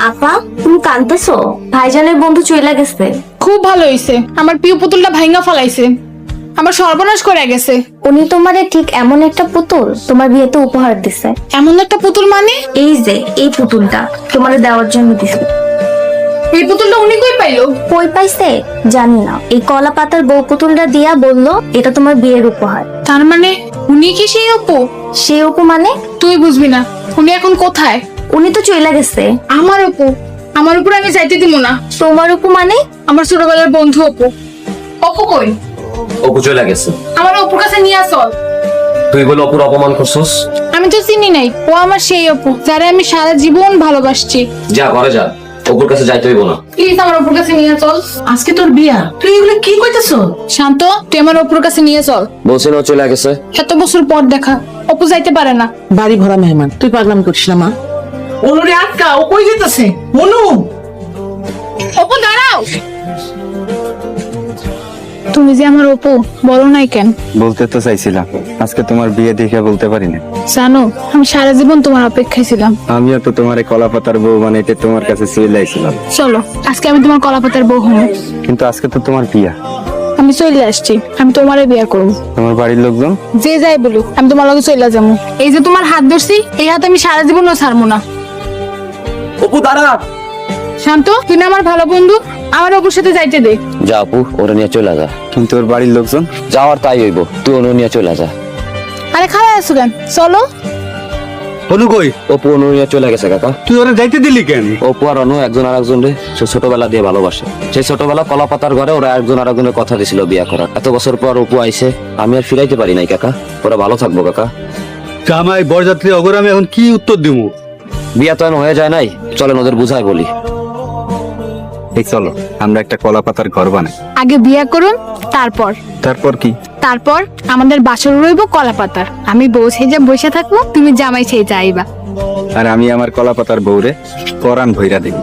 আপা তুমি কাঁদতেছো? ভাইজানের বন্ধু চইলা গেছে। খুব ভালো হইছে, আমার প্রিয় পুতুলটা ভাঙা ফেলাইছে, আমার সর্বনাশ করে গেছে। উনি তোমারে ঠিক এমন একটা পুতুল তোমার বিয়েতে উপহার দিছে। এমন একটা পুতুল মানে? এই যে এই পুতুলটা তোমারে দেওয়ার জন্য দিছে। এই পুতুলটা উনি কই পাইলো? কই পাইছে জানি না, এই কলা পাতার বউ পুতুলটা দিয়া বললো এটা তোমার বিয়ের উপহার। তার মানে উনি কি সেই অপু? সে অপু মানে? তুই বুঝবি না, উনি এখন কোথায়? উনি তো চইলা গেছে। আমার অপু, আমার উপর আমি যাইতে দিব না। তোমার অপু মানে? আমার ছোটবেলার বন্ধু অপু। অপু কই? অপু চলে গেছে। আমার অপুর কাছে নিয়ে আসল। তুই বলে অপুর অপমান করছস? আমি তো চিনি নাই, ও আমার সেই অপু যারা আমি সারা জীবন ভালোবাসছি। যা ঘরে যা, অপুর কাছে যাইতে হইব না। প্লিজ আমার অপুর কাছে নিয়ে চল। আজকে তোর বিয়া, তুই এগুলো কি কইতেছ? শান্ত, তুই আমার অপুর কাছে নিয়ে চল। বলছি না ও চলে গেছে। এত বছর পর দেখা, অপু যাইতে পারে না। বাড়ি ভরা মেহমান, তুই পাগলামি করিস না মা। অনুরে আটকা, ও কই যেতেছে? অনু, অপু দাঁড়াও। তুমি যে আমার অপু, বলো নাই কেন? বলতে তো চাইছিলাম, আজকে তোমার বিয়ে দেখে বলতে পারি না। জানো, আমি সারা জীবন তোমার অপেক্ষায় ছিলাম। আমিও তো তোমার এই কলা পাতার বউ বানাইতে তোমার কাছে চলে আইছিলাম, চলো আজকে আমি তোমার কলাপাতার বউ হব। কিন্তু আজকে তো তোমার বিয়া। আমি চলে আসছি, আমি তোমারে বিয়ে করবো। তোমার বাড়ির লোকজন? যে যাই বলুক, আমি তোমার লগে চলে যাবো। এই যে তোমার হাত ধরছি, এই হাত আমি সারা জীবনও ছাড়বো না। অপু দাঁড়া। শান্ত, তুই না আমার ভালো বন্ধু, আমার অপুর সাথে যাইতে দে। যা অপু, ওরে নিয়ে চলে যা। কিন্তু ওর বাড়ির লোকজন? যাওয়ার তাই হইব, তুই অনু নিয়ে চলে যা। আরে খারাপ আছো কেন, চলো। অনু কই? অপু অনু নিয়ে চলে গেছে কাকা। তুই ওরা যাইতে দিলি কেন? অপু আর অনু একজন আর একজন সে ছোটবেলা দিয়ে ভালোবাসে। সেই ছোটবেলা কলা পাতার ঘরে ওরা একজন আর একজনের কথা দিছিল বিয়া করার। এত বছর পর অপু আইছে, আমি আর ফিরাইতে পারি নাই কাকা। ওরা ভালো থাকবো কাকা। জামাই বরযাত্রী অগর আমি এখন কি উত্তর দিব? বিয়া তো এখন হয়ে যায় নাই, চলেন ওদের বুঝাই বলি। এই চলো আমরা একটা কলা পাতার ঘর বানাই। আগে বিয়ে করুন, তারপর তারপর কি? তারপর আমাদের বাসর রইব কলাপাতার। আমি বউ সেজে বসে থাকবো, তুমি জামাই সেজে আইবা। আর আমি আমার কলা পাতার বউরে পরাণ ভইরা দেব।